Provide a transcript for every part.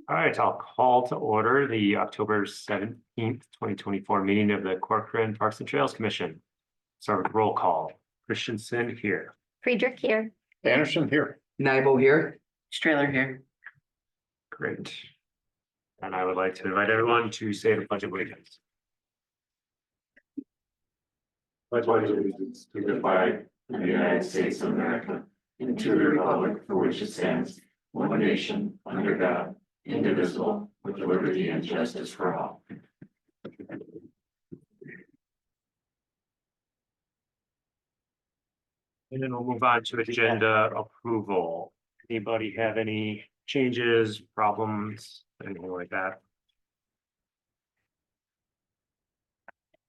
All right, I'll call to order the October 17th, 2024 meeting of the Corcoran Parks and Trails Commission. Start with roll call. Christensen here. Friedrich here. Anderson here. Nybo here. Strailer here. Great. And I would like to invite everyone to say the Pledge of Allegiance. Pledge allegiance to the flag of the United States of America and to the republic for which it stands, one nation, under God, indivisible, with liberty and justice for all. And then we'll move on to agenda approval. Anybody have any changes, problems, anything like that?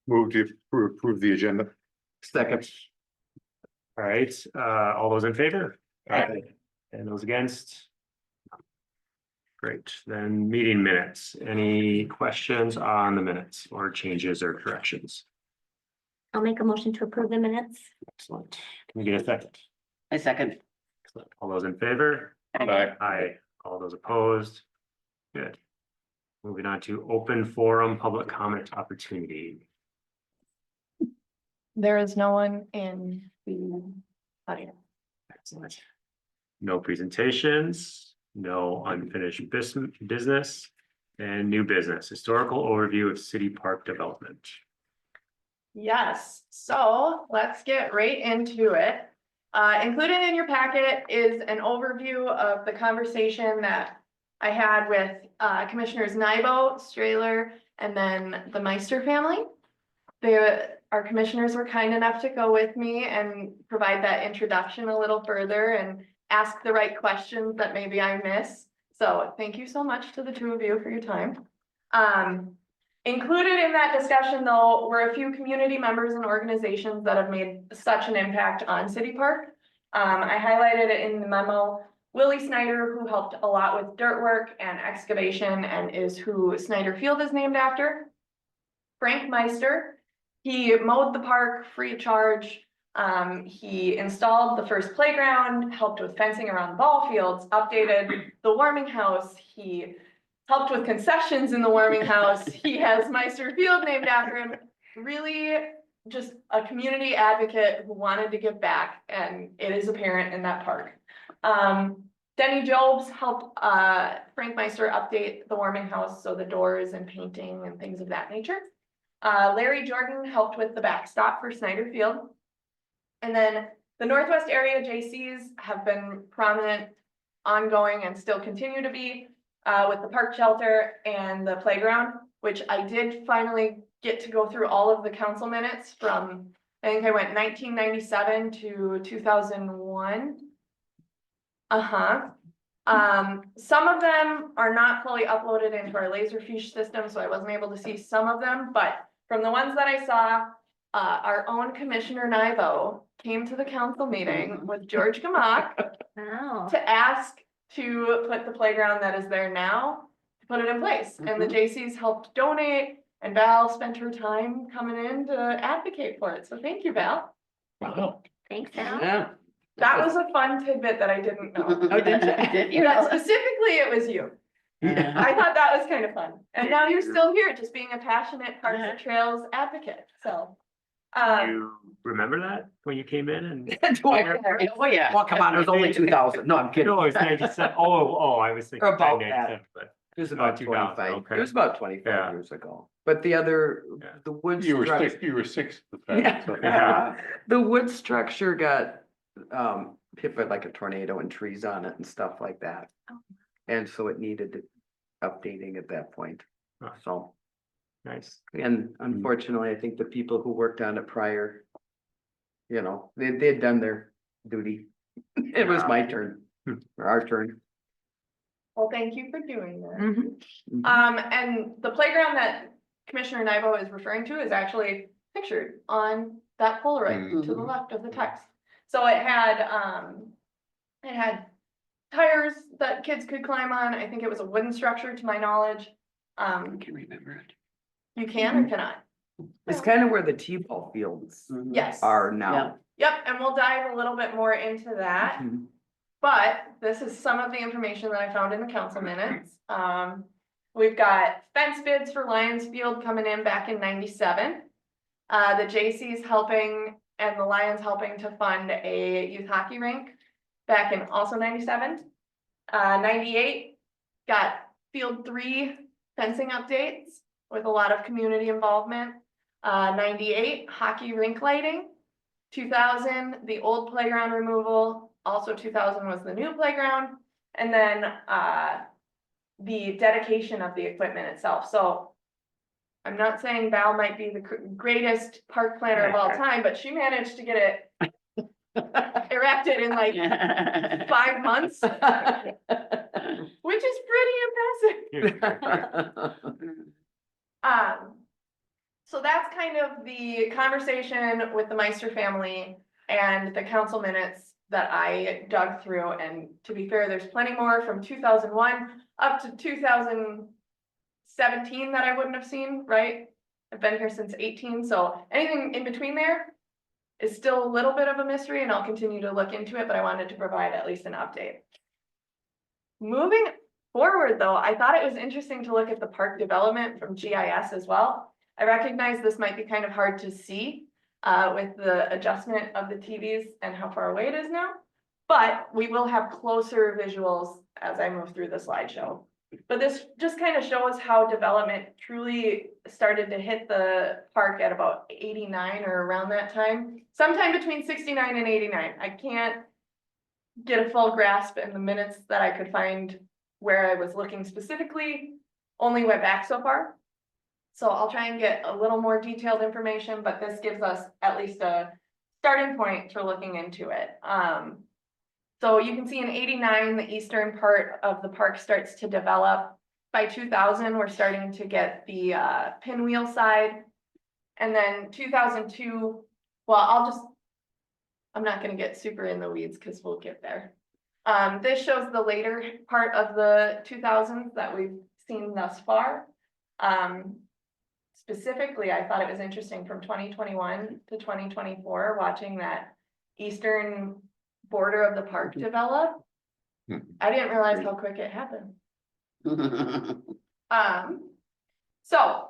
Move to approve the agenda. Second. All right, all those in favor? Aye. And those against? Great, then meeting minutes. Any questions on the minutes or changes or corrections? I'll make a motion to approve the minutes. Excellent. Can we get a second? I second. Excellent. All those in favor? Aye. Aye. All those opposed? Good. Moving on to open forum, public comment opportunity. There is no one in the audience. Excellent. No presentations, no unfinished business, and new business. Historical overview of city park development. Yes, so let's get right into it. Included in your packet is an overview of the conversation that I had with Commissioners Nybo, Strahler, and then the Meister family. Our commissioners were kind enough to go with me and provide that introduction a little further and ask the right questions that maybe I miss. So thank you so much to the two of you for your time. Included in that discussion, though, were a few community members and organizations that have made such an impact on City Park. I highlighted it in the memo. Willie Snyder, who helped a lot with dirt work and excavation and is who Snyder Field is named after. Frank Meister, he mowed the park free of charge. He installed the first playground, helped with fencing around the ball fields, updated the warming house. He helped with concessions in the warming house. He has Meister Field named after him. Really just a community advocate who wanted to give back, and it is apparent in that park. Denny Jobs helped Frank Meister update the warming house, so the doors and painting and things of that nature. Larry Jordan helped with the backstop for Snyder Field. And then the Northwest area JCs have been prominent, ongoing, and still continue to be with the park shelter and the playground, which I did finally get to go through all of the council minutes from, I think I went 1997 to 2001. Some of them are not fully uploaded into our Laserfish system, so I wasn't able to see some of them, but from the ones that I saw, our own Commissioner Nybo came to the council meeting with George Gamak Wow. to ask to put the playground that is there now, to put it in place. And the JCs helped donate, and Val spent her time coming in to advocate for it. So thank you, Val. Wow. Thanks, Al. Yeah. That was a fun tidbit that I didn't know. Oh, did you? Did you? That specifically it was you. Yeah. I thought that was kind of fun. And now you're still here, just being a passionate Parks and Trails advocate, so. You remember that when you came in and? Oh, yeah. Well, come on, it was only 2000. No, I'm kidding. No, it's 97. Oh, I was thinking. About 97, but It was about 2000, 25, okay. it was about 25 Yeah. years ago. But the other, Yeah. the wood You were structure, six, you were six at the time. so- Yeah. the wood structure got hit by like a tornado and trees on it and stuff like that. Oh. And so it needed updating at that point. Oh. So, Nice. and unfortunately, I think the people who worked on it prior, you know, they'd done their duty. It was my turn, or our turn. Well, thank you for doing that. Mhm. And the playground that Commissioner Nybo is referring to is actually pictured on that Polaroid to the left of the text. So it had tires that kids could climb on. I think it was a wooden structure to my knowledge. I can remember it. You can or cannot? It's kind of where the T-ball fields Yes. are now. Yep, and we'll dive a little bit more into that. Mhm. But this is some of the information that I found in the council minutes. We've got fence bids for Lions Field coming in back in 97. The J.C.'s helping and the Lions helping to fund a youth hockey rink back in also 97. 98, got Field 3 fencing updates with a lot of community involvement. 98, hockey rink lighting. 2000, the old playground removal. Also 2000 was the new playground. And then the dedication of the equipment itself. So I'm not saying Val might be the greatest park planner of all time, but she managed to get it erected in like 5 months, which is pretty impressive. So that's kind of the conversation with the Meister family and the council minutes that I dug through. And to be fair, there's plenty more from 2001 up to 2017 that I wouldn't have seen, right? I've been here since 18, so anything in between there is still a little bit of a mystery, and I'll continue to look into it, but I wanted to provide at least an update. Moving forward though, I thought it was interesting to look at the park development from GIS as well. I recognize this might be kind of hard to see with the adjustment of the TVs and how far away it is now, but we will have closer visuals as I move through the slideshow. But this just kind of shows how development truly started to hit the park at about 89 or around that time, sometime between 69 and 89. I can't get a full grasp in the minutes that I could find where I was looking specifically, only went back so far. So I'll try and get a little more detailed information, but this gives us at least a starting point for looking into it. So you can see in 89, the eastern part of the park starts to develop. By 2000, we're starting to get the pinwheel side. And then 2002, well, I'm not gonna get super in the weeds because we'll get there. This shows the later part of the 2000s that we've seen thus far. Specifically, I thought it was interesting from 2021 to 2024, watching that eastern border of the park develop. I didn't realize how quick it happened. So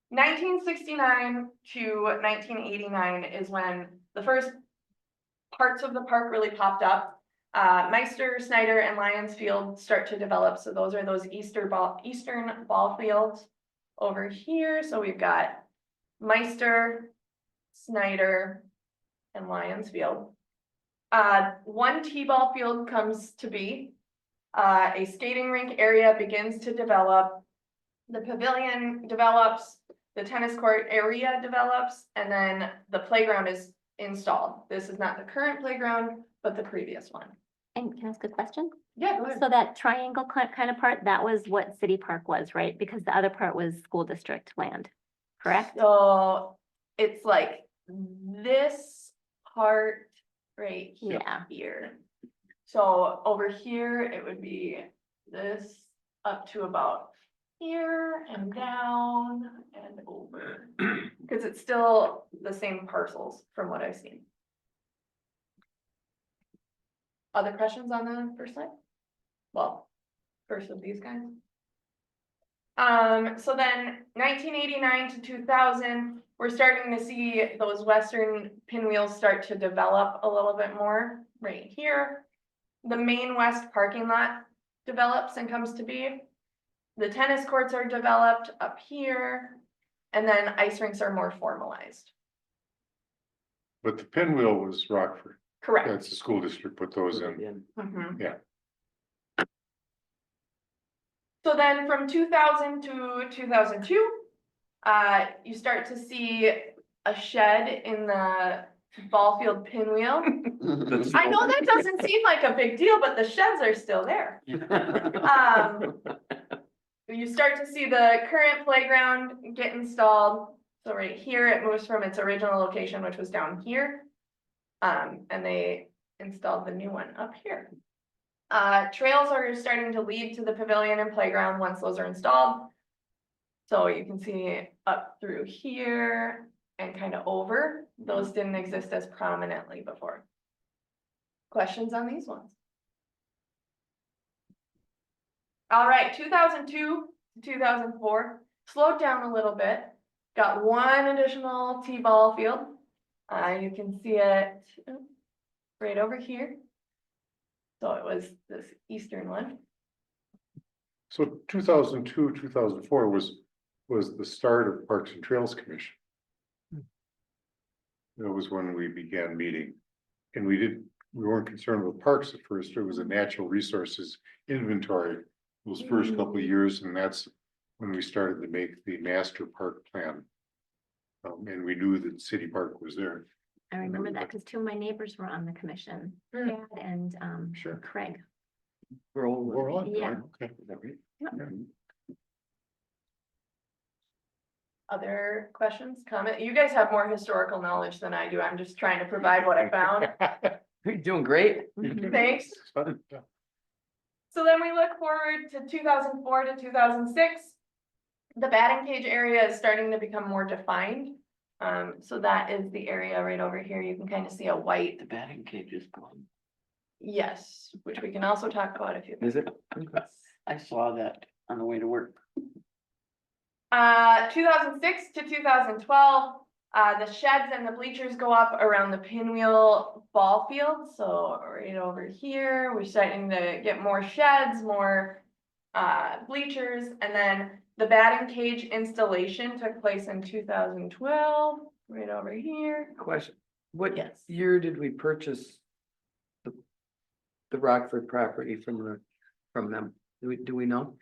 1969 to 1989 is when the first parts of the park really popped up. Meister, Snyder, and Lions Field start to develop. So those are those eastern ball fields over here. So we've got Meister, Snyder, and Lions Field. One T-ball field comes to be. A skating rink area begins to develop. The pavilion develops. The tennis court area develops. And then the playground is installed. This is not the current playground, but the previous one. And can I ask a question? Yeah, go ahead. So that triangle kind of part, that was what City Park was, right? Because the other part was school district land, correct? So it's like this part right Yeah. here. So over here, it would be this up to about here and down and over. Because it's still the same parcels from what I've seen. Other questions on the first slide? Well, first of these guys. So then 1989 to 2000, we're starting to see those western pinwheels start to develop a little bit more right here. The main west parking lot develops and comes to be. The tennis courts are developed up here, and then ice rinks are more formalized. But the pinwheel was Rockford. Correct. That's the school district put those in. Mhm. Yeah. So then from 2000 to 2002, you start to see a shed in the ball field pinwheel. I know that doesn't seem like a big deal, but the sheds are still there. You start to see the current playground get installed. So right here, it moves from its original location, which was down here. And they installed the new one up here. Trails are starting to lead to the pavilion and playground once those are installed. So you can see up through here and kind of over. Those didn't exist as prominently before. Questions on these ones? All right, 2002 to 2004, slowed down a little bit. Got one additional T-ball field. You can see it right over here. So it was this eastern one. So 2002, 2004 was the start of Parks and Trails Commission. That was when we began meeting. And we weren't concerned with parks at first. It was a natural resources inventory those first couple of years, and that's when we started to make the master park plan. And we knew that City Park was there. I remember that because two of my neighbors were on the commission, Chad and Sure. Craig. We're on. Yeah. Okay. Is that right? Yeah. Other questions, comment? You guys have more historical knowledge than I do. I'm just trying to provide what I found. You're doing great. Thanks. So then we look forward to 2004 to 2006. The batting cage area is starting to become more defined. So that is the area right over here. You can kind of see a white, The batting cage is gone. yes, which we can also talk about if you. Is it? I saw that on the way to work. 2006 to 2012, the sheds and the bleachers go up around the pinwheel ball field. So right over here, we're starting to get more sheds, more bleachers, and then the batting cage installation took place in 2012, right over here. Question, what Yes. year did we purchase the Rockford property from them? Do we know?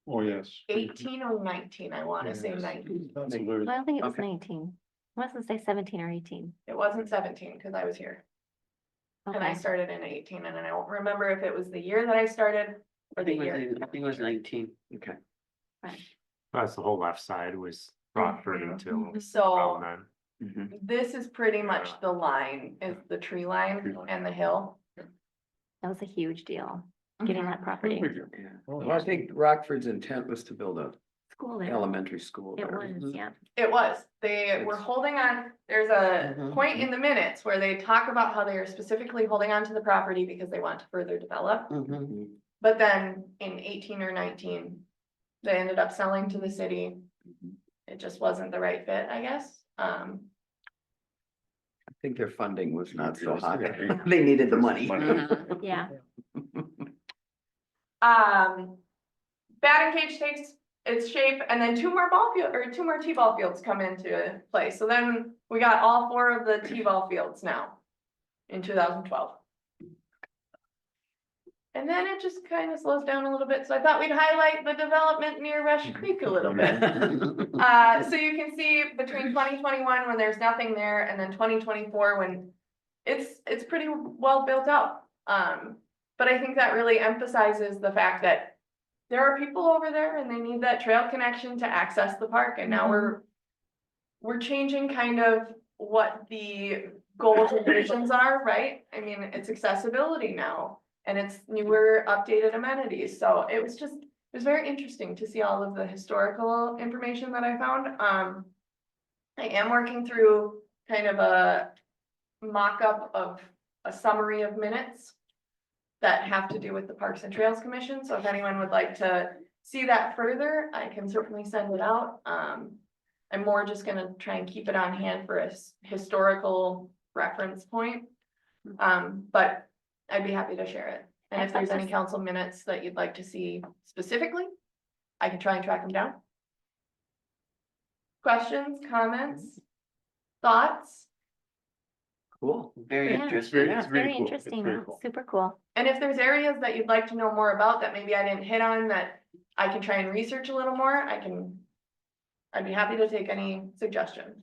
Oh, yes. 18 or 19, I want to say Yes. 19. That's a I very- don't think it was Okay. 19. I want to say 17 or 18. It wasn't 17 because I was here. And I Okay. started in 18, and I don't remember if it was the year that I started or I the think year. I think it was 19. Okay. Right. That's the whole left side was Rockford Mhm. until So around then. Mhm. this is pretty much the line, is the tree Tree line line. and the hill. That was a huge deal, getting that No property. big deal. Yeah. Oh, Well, I think Rockford's intent was to build a School there. elementary school. It there. was, yeah. It was, they were It's- holding on, there's a Mhm. point in the minutes where they talk about how they are specifically holding on to the property because they want to further develop. Mhm. But then in 18 or 19, they ended up selling to the city. It just wasn't the right fit, I guess. I think their funding was not so Yes, hot. yeah. They needed the money. Mhm. Yeah. Batting cage takes its shape, and then two more T-ball fields come into play. So then we got all four of the T-ball fields now in 2012. And then it just kind of slows down a little bit. So I thought we'd highlight the development near Rush Creek a little bit. So you can see between 2021 when there's nothing there, and then 2024 when it's pretty well built out. But I think that really emphasizes the fact that there are people over there and they need that trail connection to access the park, and now we're changing kind of what the goals and visions are, right? I mean, it's accessibility now, and it's newer, updated amenities, so it was very interesting to see all of the historical information that I found. I am working through kind of a mock-up of a summary of minutes that have to do with the Parks and Trails Commission, so if anyone would like to see that further, I can certainly send it out. I'm more just gonna try and keep it on hand for a historical reference point. But I'd be happy to share it, and if there's any council minutes that you'd like to see specifically, I can try and track them down. Questions, comments, thoughts? Cool. Very Yeah. interesting. It's Very really cool. It's interesting, very yeah, cool. super cool. And if there's areas that you'd like to know more about that maybe I didn't hit on that I can try and research a little more, I'd be happy to take any suggestions.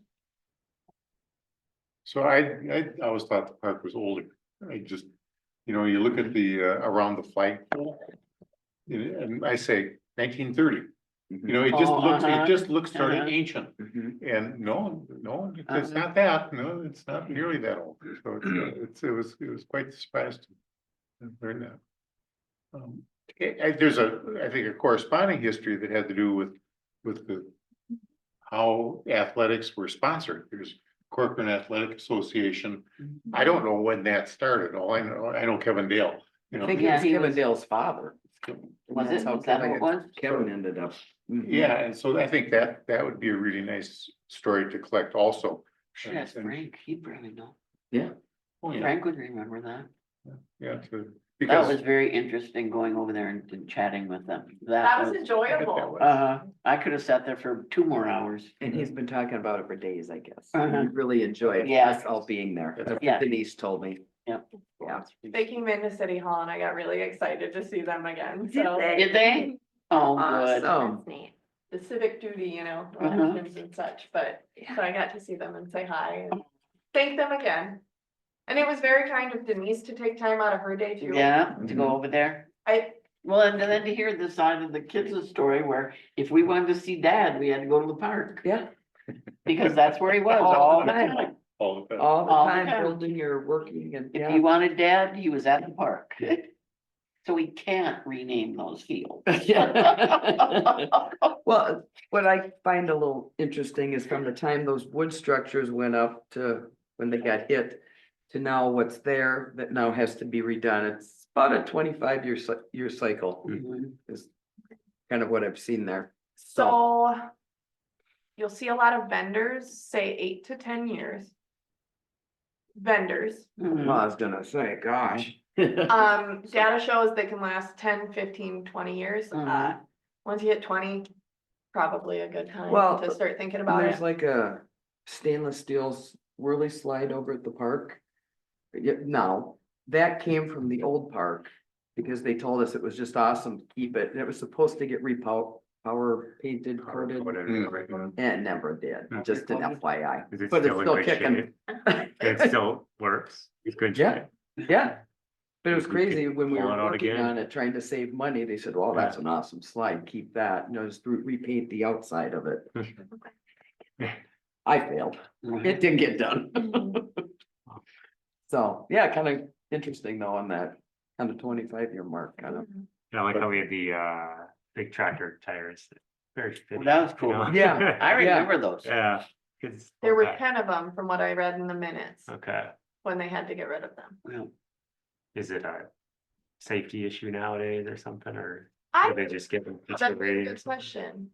So I always thought the park was older. I just, you look at the, around the flagpole. And I say 1930, it just looks sort of ancient. Mhm. And no, it's not that, no, it's not nearly that old, so it was quite surprised to learn that. There's I think a corresponding history that had to do with how athletics were sponsored. There's Corcoran Athletic Association. I don't know when that started, all I know Kevin Dale. I think it Yeah, was he Kevin was- Dale's father. Was That's it, how was that Kevin- what it was? Kevin ended up. Yeah, and so I think that would be a really nice story to collect also. Should ask And- Frank, he'd probably know. Oh, yeah, Frank would remember that. yeah, That because. was very interesting going over there and chatting with them. That was I bet that enjoyable. was. I could have sat there for 2 more hours. And he's been talking about it for days, I guess. Uh-huh. He really enjoyed Yeah. us all being there. That's what Yeah. Denise told me. Yeah. Yeah. They came into City Hall and I got really excited to see them again, so. Did they? Oh, good. Awesome. That's neat. The civic duty, you know, Uh-huh. elections and such, but, so I got to see them and say hi and thank them again. And it was very kind of Denise to take time out of her day too. Yeah, to go over there. Well, and then to hear the side of the kids' story where if we wanted to see dad, we had to go to the park. Yeah. Because that's where he was All all the the time. time. All of that. All the All the time time. building or working and, If yeah. you wanted dad, he was at the park. So we can't rename those fields. Well, what I find a little interesting is from the time those wood structures went up to when they got hit to now what's there that now has to be redone. It's about a 25-year cycle Mhm. is kind of what I've seen there. So you'll see a lot of vendors say 8 to 10 years. Vendors. Mhm. Well, I was gonna say, gosh. Data shows they can last 10, 15, 20 years. Mhm. Once you hit 20, probably a good time Well, to start thinking And about there's it. like a stainless steel whirly slide over at the park. Yeah, now, that came from the old park, because they told us it was just awesome to keep it, and it was supposed to get power painted, coated, and it never did, just an FYI. Is it But it's still in still good kicking. shape? It still works. It's good. Yeah. shape. Yeah. But it was You crazy could when we pull were it out working again. on it, trying to save money, they said, well, that's Yeah. an awesome slide, keep that, just repaint the outside of it. I failed, Right. it didn't get done. Mhm. So, yeah, kind of interesting though on that, kind of 25-year mark, kind of. I like how we had the big tractor tires. Very fitting. That was cool. you know? Yeah. I remember those. Yeah. kids There love were that. 10 of them from what I read in the minutes Okay, when they had to get rid of them. Yeah. is it a safety issue nowadays or something, or I do they just give them? That's a good question.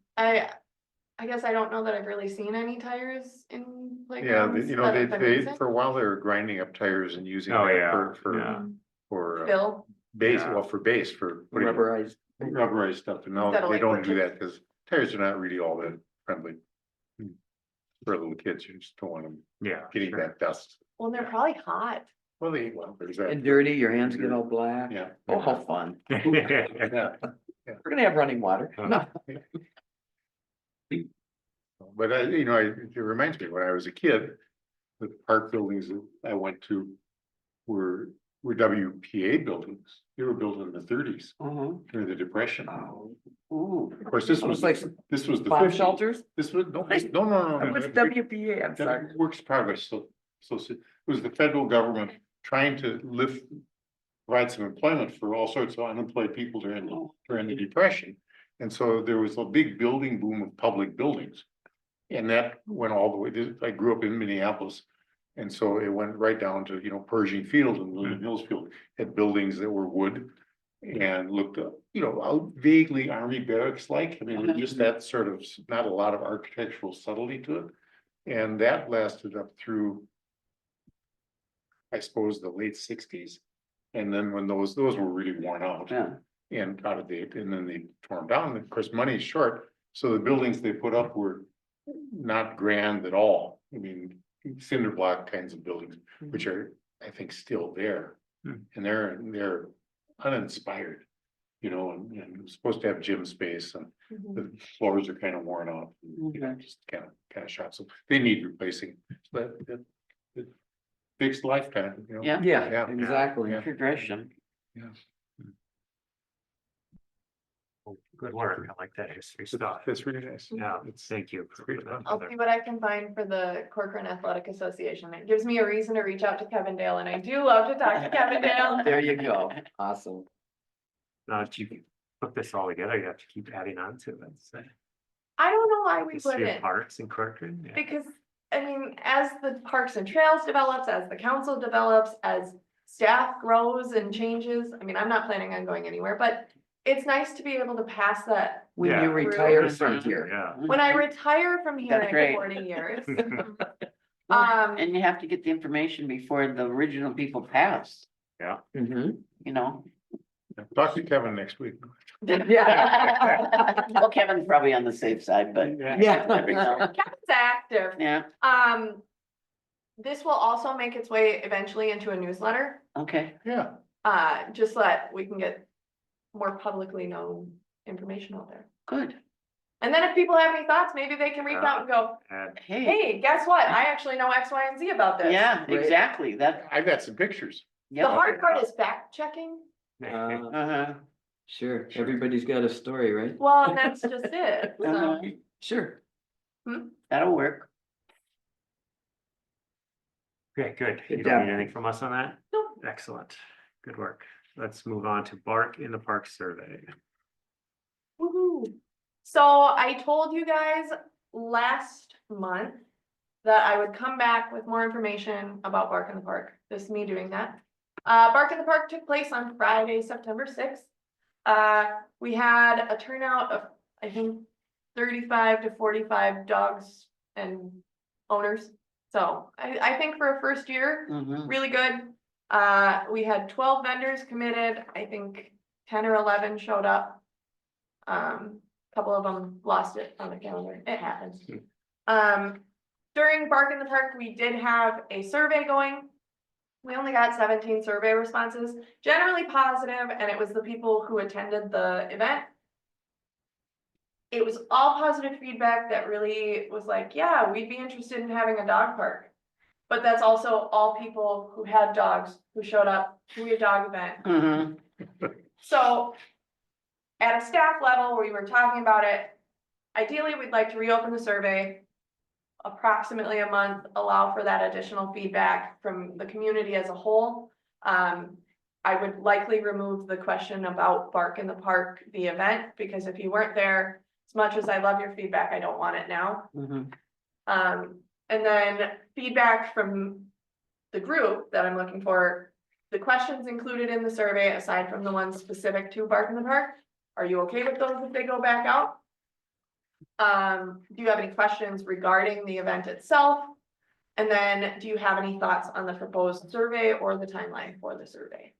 I guess I don't know that I've really seen any tires in Yeah, playgrounds. you know, that they, have been they, recent. for a while, they were grinding up tires and using Oh, that yeah, for, yeah. for Bill, base, Yeah. well, for base, for putting Rubberized. rubberized stuff, and now Instead of they like don't wood do chips. that, because tires are not really all that friendly. For little kids, you just don't want them Yeah. getting sure. that dust. well, they're probably hot. Well, there's that. And dirty, your hands get all black. Yeah. Oh, how fun. Yeah. We're gonna have running water. Uh, But it reminds me, when I was a kid, the park buildings that I went to were WPA buildings. They were built in the 30s Mhm. during the Depression. Oh, Ooh. Of course, this It was was, like this was the bomb 50s. shelters? This was, no. What's WPA? I'm sorry. Works progress, so it was the federal government trying to provide some employment for all sorts of unemployed people during the Depression. And so there was a big building boom of public buildings. And that went all the way, I grew up in Minneapolis. And so it went right down to, Pershing Field and William Hills Field, had buildings that were wood. And looked, vaguely army barracks like, I mean, just that sort of, not a lot of architectural subtlety to it. And that lasted up through, I suppose, the late 60s. And then when those were really worn out Yeah. and out of date, and then they tore them down, and of course, money's short. So the buildings they put up were not grand at all. I mean, cinder block kinds of buildings, which are, I think, still there. Hmm. And they're uninspired, and supposed to have gym space, and Mhm. the floors are kind of worn out. Okay. Just kind of shot, so they need replacing, but it fixed lifetime, Yeah. Yeah, Yeah. exactly. Yeah. Progression. Good work. I like that history stuff. That's really nice. Yeah, thank you. for Great. that. I'll see what I can find for the Corcoran Athletic Association. It gives me a reason to reach out to Kevin Dale, and I do love to talk to Kevin Dale. There you go. Awesome. Now that you put this all together, you have to keep adding on to it. So, I don't know why we history of wouldn't. parks in Corcoran. Yeah. Because, I mean, as the Parks and Trails develops, as the council develops, as staff grows and changes, I mean, I'm not planning on going anywhere, but it's nice to be able to pass that. When Yeah. you retire Mhm. from here. Yeah. When I retire from here That's in great. 40 years. Well, and you have to get the information before the original people pass, Mhm. you know? Talk to Kevin next week. Yeah. Well, Kevin's probably on the safe side, but. Yeah. Never know. Kevin's active. Yeah, This will also make its way eventually into a newsletter, okay, Yeah, just so that we can get more publicly known information out there. good. And then if people have any thoughts, maybe they can reach out and go, And Hey, hey, guess what? I actually know X, Y, and Z about this. yeah, Right. exactly, that, I've got some pictures. The yeah. hard part is fact checking. Uh-huh, Sure, everybody's got a story, right? Well, and that's just it. So, uh-huh, Sure. that'll work. Okay, good. You Good don't job. need anything from us on that? Nope. Excellent. Good work. Let's move on to Bark in the Park survey. woohoo. So I told you guys last month that I would come back with more information about Bark in the Park. This is me doing that. Bark in the Park took place on Friday, September 6th. We had a turnout of, I think, 35 to 45 dogs and owners. So I think for a first year, Mhm. really good. We had 12 vendors committed. I think 10 or 11 showed up. Couple of them lost it on the calendar. It happens. During Bark in the Park, we did have a survey going. We only got 17 survey responses, generally positive, and it was the people who attended the event. It was all positive feedback that really was like, yeah, we'd be interested in having a dog park. But that's also all people who had dogs, who showed up to a dog event. Mhm. So at a staff level, we were talking about it. Ideally, we'd like to reopen the survey approximately a month, allow for that additional feedback from the community as a whole. I would likely remove the question about Bark in the Park, the event, because if you weren't there, as much as I love your feedback, I don't want it now. Mhm. And then feedback from the group that I'm looking for, the questions included in the survey, aside from the ones specific to Bark in the Park, are you okay with those if they go back out? Do you have any questions regarding the event itself? And then do you have any thoughts on the proposed survey or the timeline for the survey?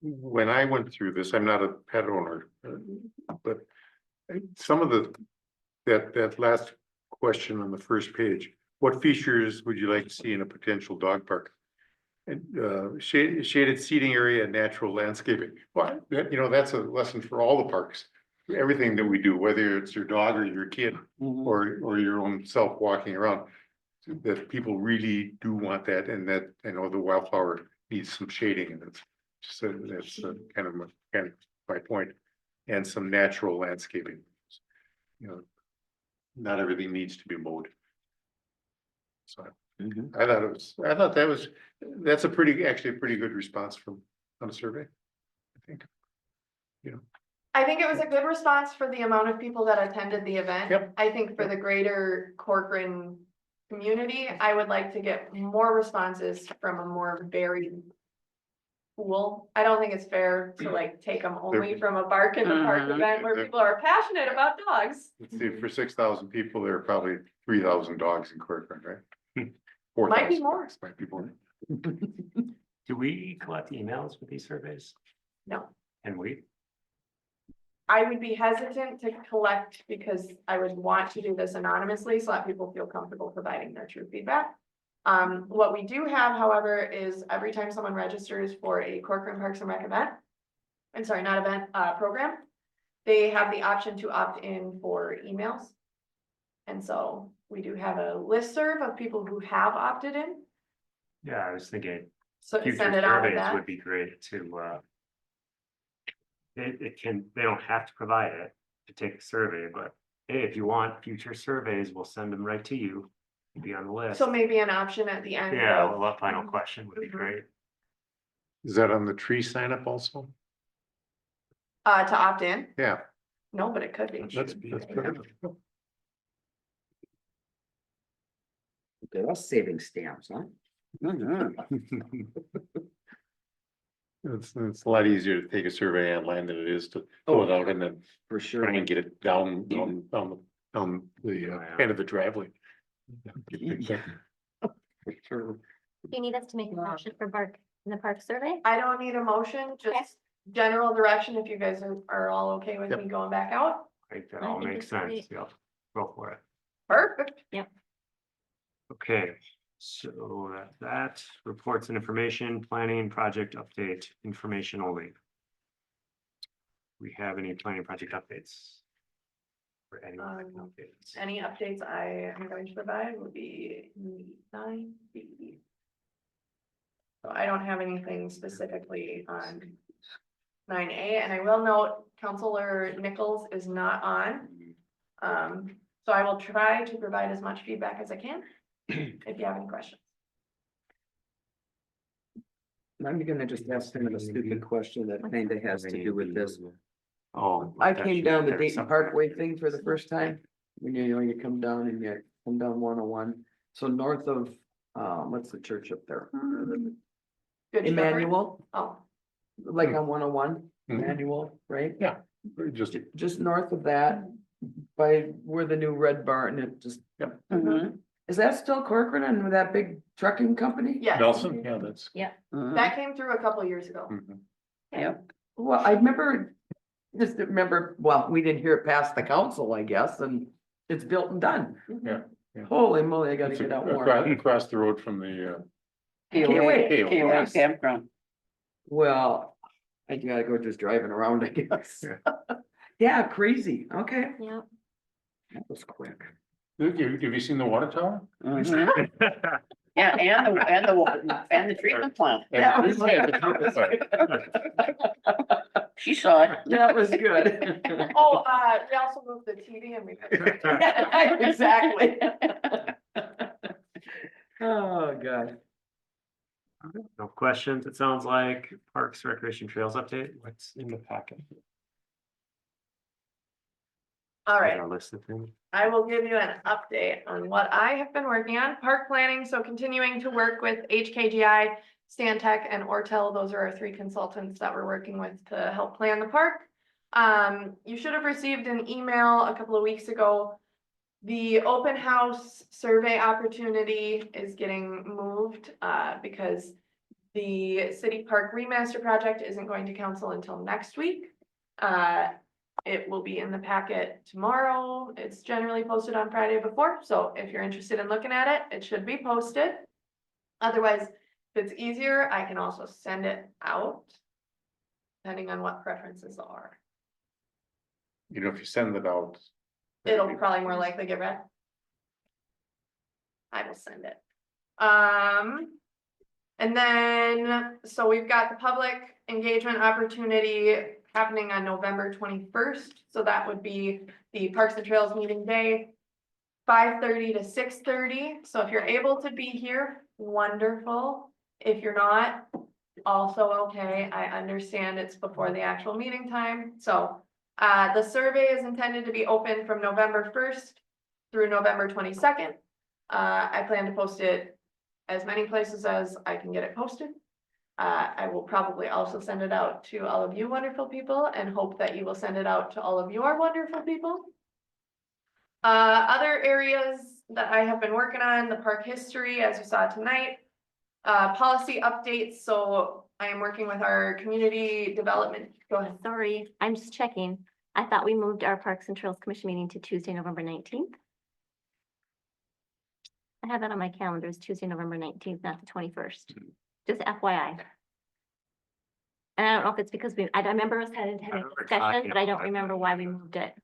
When I went through this, I'm not a pet owner, but some of that last question on the first page, what features would you like to see in a potential dog park? And shaded seating area and natural landscaping. Well, that's a lesson for all the parks. Everything that we do, whether it's your dog or your kid Mhm. or your own self walking around. That people really do want that, and that I know the wildflower needs some shading, and that's kind of my point. And some natural landscaping. Not everything needs to be mowed. So Mhm. I thought that's actually a pretty good response on a survey, I think. I think it was a good response for the amount of people that attended the event. Yep. I think for the greater Corcoran community, I would like to get more responses from a more varied pool. I don't think it's fair to like take them only from a Bark in the Park Mhm. event where people are passionate about dogs. Let's see, for 6,000 people, there are probably 3,000 dogs in Corcoran, right? Might be 4,000 more. dogs, might be more. Do we collect emails with these surveys? No. And we? I would be hesitant to collect because I would want to do this anonymously so that people feel comfortable providing their true feedback. What we do have, however, is every time someone registers for a Corcoran Parks and Rec event, I'm sorry, not event, program, they have the option to opt in for emails. And so we do have a listserv of people who have opted in. Yeah, I was thinking So future send it out with surveys that. would be great to, they don't have to provide it to take a survey, but hey, if you want future surveys, we'll send them right to you. You'll be on the list. So maybe an option at the end. Yeah, of- well, that final question would be Mhm. great. Is that on the tree sign up also? To opt in? Yeah. No, but it could be. That's good. They're all saving stamps, huh? It's a lot easier to take a survey on land than it is to fill it out and then For sure. try and get it down the end of the driveway. For sure. Do you need us to make a motion for the park survey? I don't need a motion, just general direction if you guys are all okay with me going back out. I think that I all think makes it's sense. great. Yeah, go for it. Perfect. Okay, so that reports and information, planning and project update, information only. We have any planning project updates? Or any updates? Any updates I am going to provide would be 9B. So I don't have anything specifically on 9A, and I will note Counselor Nichols is not on. So I will try to provide as much feedback as I can, if you have any questions. I'm gonna just ask him a stupid question that kinda has to do with this. Oh. I that came should- down the there's Dayton something. Parkway thing for the first time. When you come down and you come down 101. So north of, what's the church up there? Good Shepherd? Emmanuel, Oh, like on 101, Mhm. Emmanuel, right? Just, Just north of that, by where the new red barn, it just, is that still Corcoran and that big trucking company? yes. Nelson, yeah, that's. That came through a couple years ago. Mhm. Well, I remember, just remember, well, we didn't hear it past the council, I guess, and it's built and done. Yeah, yeah. Holy moly, I gotta It's get out more. across the road from the, KOA, KOA yes. campground. Well, I gotta go just driving around, I guess. Yeah. Yeah, crazy, okay, Yeah. that was quick. have you seen the water tower? Yeah, and the treatment plant. That was- She saw it. That was good. Oh, we also moved the TV and we. Exactly. Oh, God. No questions, it sounds like Parks, Recreation, Trails update, what's in the packet? All right. Our list of things. I will give you an update on what I have been working on, park planning, so continuing to work with HKGI, Stantec, and Ortel. Those are our 3 consultants that we're working with to help plan the park. You should have received an email a couple of weeks ago. The open house survey opportunity is getting moved, because the city park remaster project isn't going to council until next week. It will be in the packet tomorrow. It's generally posted on Friday before, so if you're interested in looking at it, it should be posted. Otherwise, if it's easier, I can also send it out, depending on what preferences are. You know, if you send it out. It'll probably more likely get read. I will send it. And then, so we've got the public engagement opportunity happening on November 21st. So that would be the Parks and Trails meeting day, 5:30 to 6:30. So if you're able to be here, wonderful. If you're not, also okay. I understand it's before the actual meeting time. So the survey is intended to be open from November 1st through November 22nd. I plan to post it as many places as I can get it posted. I will probably also send it out to all of you wonderful people and hope that you will send it out to all of your wonderful people. Other areas that I have been working on, the park history, as you saw tonight, policy updates. So I am working with our community development. Go ahead. Sorry, I'm just checking. I thought we moved our Parks and Trails Commission meeting to Tuesday, November 19th. I have that on my calendar as Tuesday, November 19th, not the 21st. Just FYI. And I don't know if it's because I remember us having a remember discussion, talking but I about don't that. remember why we moved it.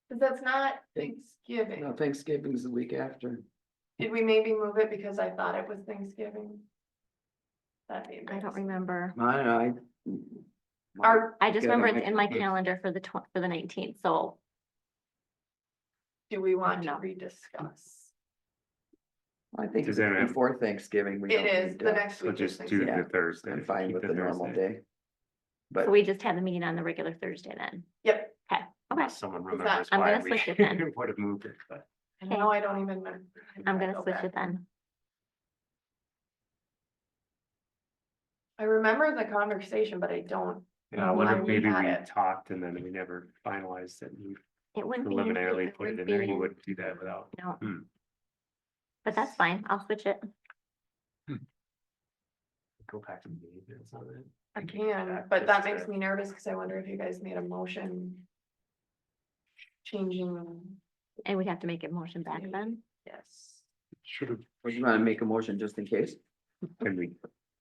Because that's not Thanksgiving. No, Thanksgiving's the week after. Did we maybe move it because I thought it was Thanksgiving? That'd be I don't embarrassing. remember. I don't know, I just Yeah, remember that it's in my calendar for the 19th, so Do we want to No. rediscuss? I think Does it's anyone have- before Thanksgiving. we It don't is, need the to- next So week is just do Thanksgiving. Yeah. the Thursday. I'm fine keep with the the normal Thursday. day. But so we just have the meeting on the regular Thursday then. Yep, Okay, Unless someone that- remembers I'm why gonna we switch it then. would have moved it, but. and now I don't even. I'm gonna switch it then. I remember the conversation, but I don't. Yeah, I wonder Why if we maybe had we it. talked and then we never finalized it. We It wouldn't be. preliminarily it put it wouldn't in there. be- You wouldn't do that without. No. Hmm. But that's fine. I'll switch it. Go back to the meeting minutes on it. I can, but that makes me nervous because I wonder if you guys made a motion. Changing, And we'd have to make a motion back then. yes. Should have, Would you wanna make a motion just in case? Can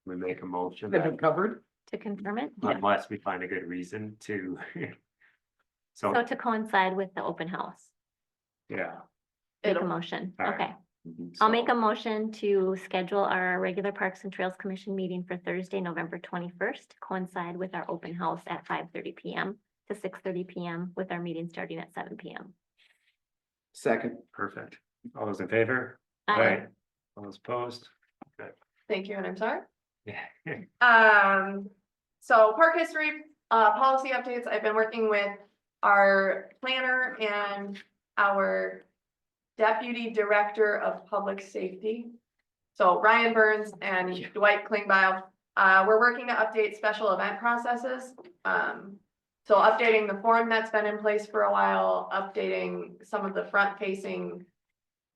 we make a motion They've that been covered? To confirm it. Yeah. unless we find a good reason to. So, So to coincide with the open house, yeah. make a It'll- motion. All right. Okay. I'll make so- a motion to schedule our regular Parks and Trails Commission meeting for Thursday, November 21st, to coincide with our open house at 5:30 PM to 6:30 PM with our meeting starting at 7 PM. Second. Perfect. All those in favor? Aye. All those opposed? Thank you, and I'm sorry. Yeah. So park history, policy updates, I've been working with our planner and our deputy director of public safety. So Ryan Burns and Dwight Klingbeil, we're working to update special event processes. So updating the form that's been in place for a while, updating some of the front facing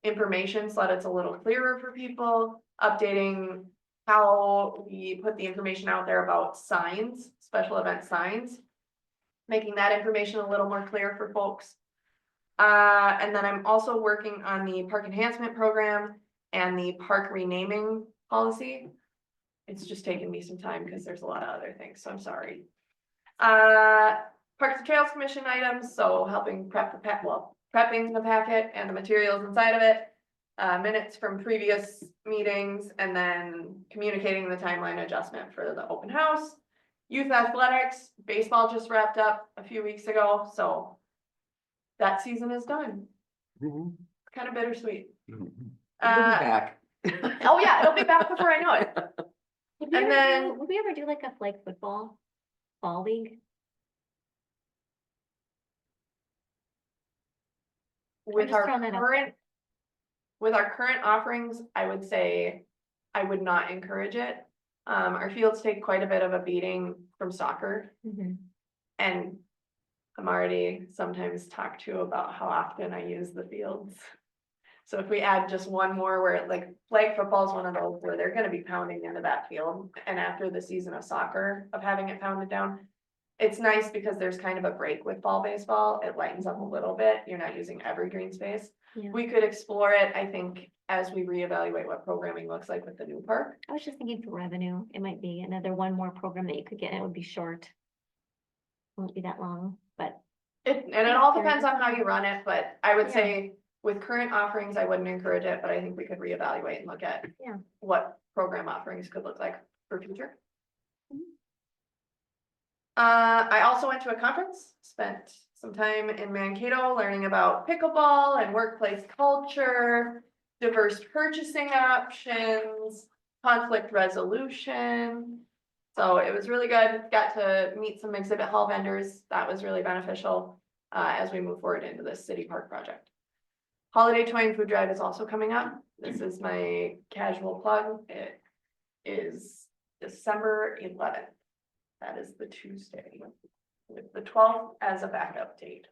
information so that it's a little clearer for people, updating how we put the information out there about signs, special event signs. Making that information a little more clear for folks. And then I'm also working on the park enhancement program and the park renaming policy. It's just taken me some time because there's a lot of other things, so I'm sorry. Parks and Trails Commission items, so helping prep the prepping the packet and the materials inside of it. Minutes from previous meetings and then communicating the timeline adjustment for the open house. Youth athletics, baseball just wrapped up a few weeks ago, so that season is done. Kind of bittersweet. Mhm. We'll be Uh, back. oh yeah, it'll be back before I know it. And then- Would we ever do like a flag football fall league? With just our throwing that out current. With our current offerings, I would say I would not encourage it. Our fields take quite a bit of a beating from soccer. And I'm already sometimes talked to about how often I use the fields. So if we add just one more where like flag football is one of those where they're gonna be pounding into that field. And after the season of soccer, of having it pounded down. It's nice because there's kind of a break with fall baseball. It lightens up a little bit. You're not using every green space. Yeah. We could explore it, I think, as we reevaluate what programming looks like with the new park. I was just thinking for revenue, it might be another one more program that you could get, and it would be short. Won't be that long, but And it all depends on how you run it, but I would say with current offerings, I wouldn't encourage it, but I think we could reevaluate and look at Yeah. what program offerings could look like for future. Mhm. I also went to a conference, spent some time in Mankato learning about pickleball and workplace culture, diverse purchasing options, conflict resolution. So it was really good. Got to meet some exhibit hall vendors. That was really beneficial as we move forward into this city park project. Holiday Toy and Food Drive is also coming up. This is my casual plug. It is December 11th. That is the Tuesday, with the 12th as a backup date.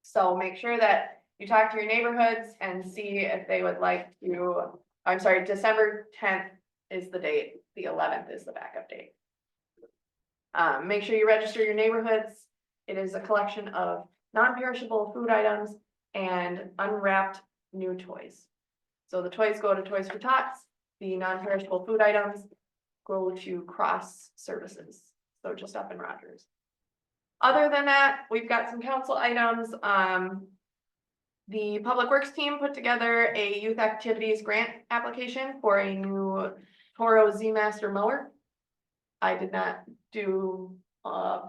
So make sure that you talk to your neighborhoods and see if they would like to, I'm sorry, December 10th is the date, the 11th is the backup date. Make sure you register your neighborhoods. It is a collection of non-perishable food items and unwrapped new toys. So the toys go to Toys for Tots, the non-perishable food items go to Cross Services, so just up in Rogers. Other than that, we've got some council items. The Public Works team put together a youth activities grant application for a new Toro Z Master mower. I did not do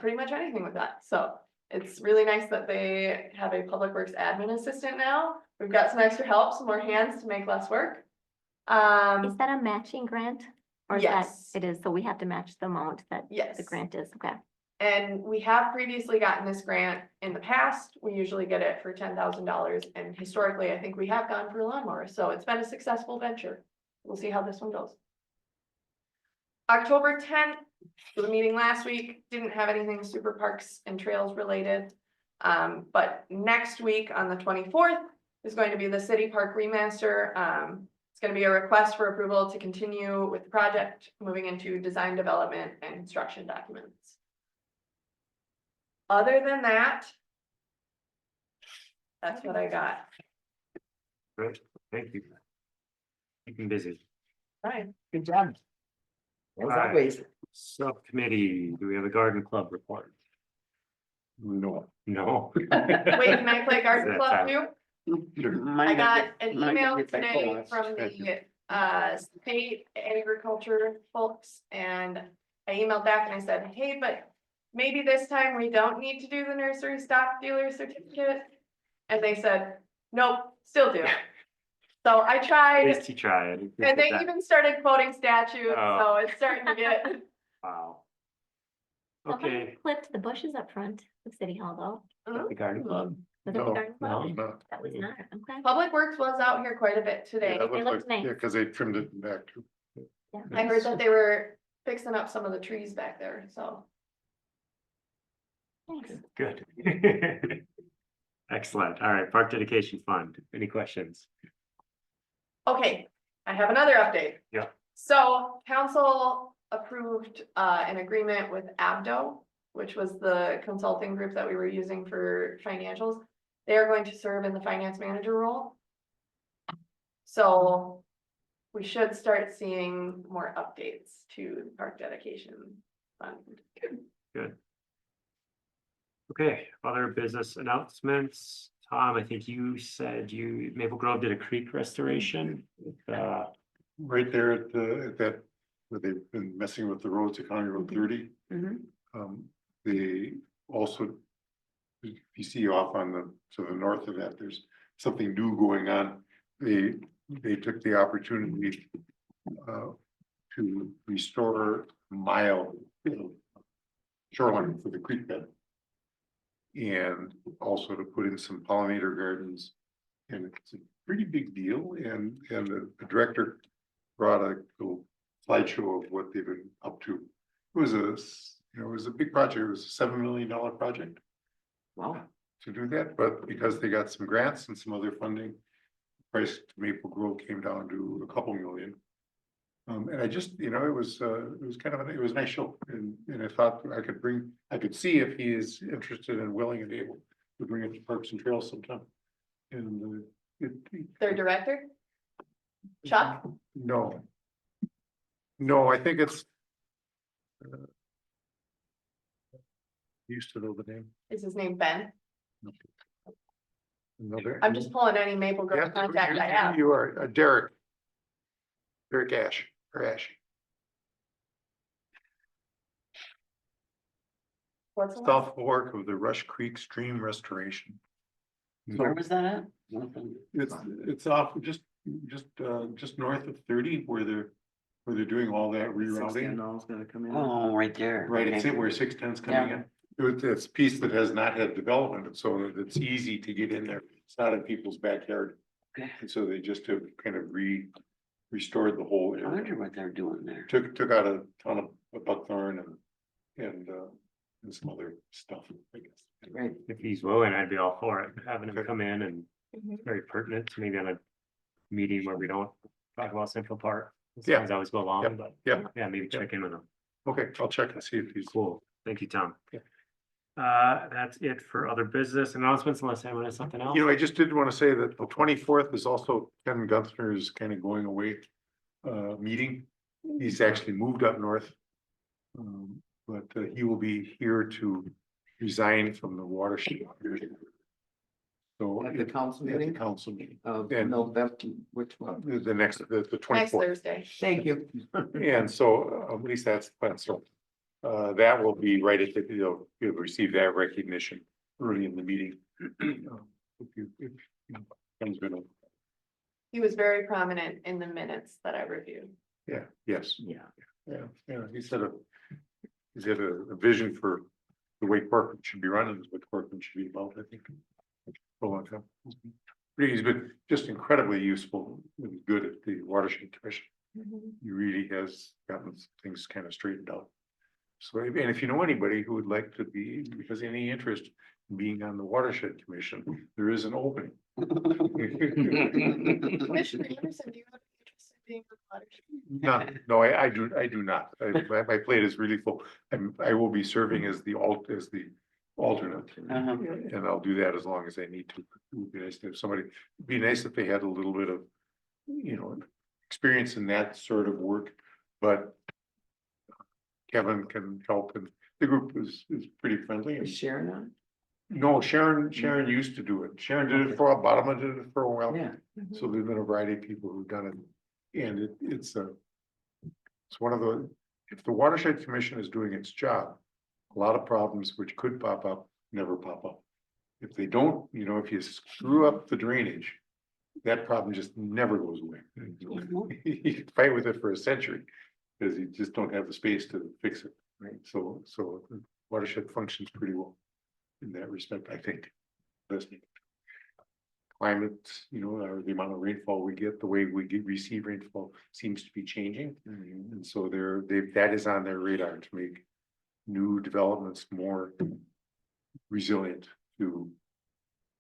pretty much anything with that, so it's really nice that they have a Public Works admin assistant now. We've got some extra help, some more hands to make less work. is that a matching grant? Or is that, Yes. it is, so we have to match the amount that Yes. the grant is, okay. And we have previously gotten this grant in the past. We usually get it for $10,000, and historically, I think we have gone for lawnmowers, so it's been a successful venture. We'll see how this one goes. October tenth, so the meeting last week didn't have anything super parks and trails related. But next week on the 24th is going to be the city park remaster. It's gonna be a request for approval to continue with the project, moving into design development and construction documents. Other than that, that's what I got. Great, thank you. Keeping busy. Right, good job. As Alright. always. Subcommittee, do we have a garden club report? No. No. Wait, can I play garden That's club out. too? I got an email today from the state agriculture folks, and I emailed back and I said, hey, but maybe this time we don't need to do the nursery stock dealer certificate. And they said, nope, still do. So I At tried, least you tried. and they even started quoting statutes, Oh. so it's starting to get. Wow. Somebody Okay, clipped the bushes up front of City Hall though. the garden club. Was it the No, garden no. club? No. That was not, okay. Public Works was out here quite a bit today. Yeah, that They looks looked like- nice. Yeah, because they trimmed it back too. Yeah. I heard that they were fixing up some of the trees back there, so. Thanks. Good. Excellent. All right, Park Dedication Fund. Any questions? Okay, I have another update. Yeah. So council approved an agreement with Abdo, which was the consulting group that we were using for financials. They are going to serve in the finance manager role. So we should start seeing more updates to the park dedication fund. Good. Okay, other business announcements. Tom, I think you said Maple Grove did a creek restoration. Right there at that, where they've been messing with the roads at County Road 30. They also, if you see off on to the north of that, there's something new going on. They took the opportunity to restore a mile of shoreline for the creek bed. And also to put in some pollinator gardens. And it's a pretty big deal, and the director brought a little slideshow of what they've been up to. It was a big project. It was a $7 million project. Wow. To do that, but because they got some grants and some other funding, the price to Maple Grove came down to a couple million. And I just, it was kind of, it was a nice show, and I thought I could see if he is interested and willing and able to bring it to Parks and Trails sometime. And Their director? Chuck? No, I think it's. Used to know the name. Is his name Ben? Another. I'm just pulling any Maple Grove Yeah, contact I have. You are, Derek. Derek Ash, or Ash. What's the one? South Fork of the Rush Creek Stream Restoration. Where was that at? It's off just north of 30 where they're doing all that rerouting. Gonna come in. Oh, right there. Right, it's Okay. it where 610's coming in. It's a piece that has not had development, so it's easy to get in there. It's not in people's backyard. Okay. And so they just have kind of restored the whole I area. wonder what they're doing there. Took out a ton of buckthorn and some other stuff, I guess. Right. If he's willing, I'd be all for it, having him Okay. come in and Mhm. very pertinent, to maybe on a meeting where we don't talk about Central Park. Those Yeah. things always go along, Yep. but Yep. yeah, maybe check in with him. Okay, I'll check and see if he's. Cool. Thank you, Tom. Yeah. That's it for other business announcements, unless anyone has something else. I just did want to say that the 24th is also Ken Guthner's kind of going away meeting. He's actually moved up north. But he will be here to resign from the watershed. So At the council meeting? Council meeting, And November, which one? the next, the Next 24th. Thursday. Thank you. And so at least that's the plan. So that will be right at you'll receive that recognition early in the meeting. Ken's been, He was very prominent in the minutes that I reviewed. yes, Yeah. he's had a vision for the way Corcoran should be run and what Corcoran should be about, I think. For a long time. He's been just incredibly useful and good at the watershed commission. Mhm. He really has gotten things kind of straightened out. So, and if you know anybody who would like to be, because any interest in being on the watershed commission, there is an opening. Commissioner Anderson, do you have any interest in being the watershed? No, I do not. My plate is really full. I will be serving as the alternate. Uh-huh. And I'll do that as long as I need to. It would be nice to have somebody, it'd be nice if they had a little bit of, experience in that sort of work, but Kevin can help, and the group is pretty friendly. Is Sharon on? No, Sharon used to do it. Sharon did it for a while, Bottom did it for a while. Yeah. So there's been a variety of people who've done it, and it's one of the, if the watershed commission is doing its job, a lot of problems which could pop up, never pop up. If they don't, if you screw up the drainage, that problem just never goes away. You can fight with it for a century, because you just don't have the space to fix it, right? So the watershed functions pretty well in that respect, I think. Listening. Climate, or the amount of rainfall we get, the way we receive rainfall seems to be changing. And so that is on their radar to make new developments more resilient to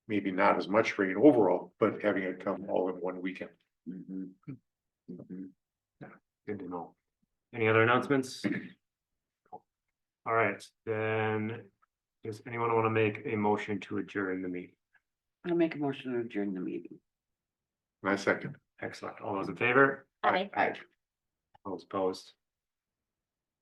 maybe not as much rain overall, but having it come all in one weekend. Good to know. Any other announcements? All right, then, does anyone want to make a motion to adjourn the meeting? I'll make a motion to adjourn the meeting. My second. Excellent. All those in favor? Aye. Right. Those opposed?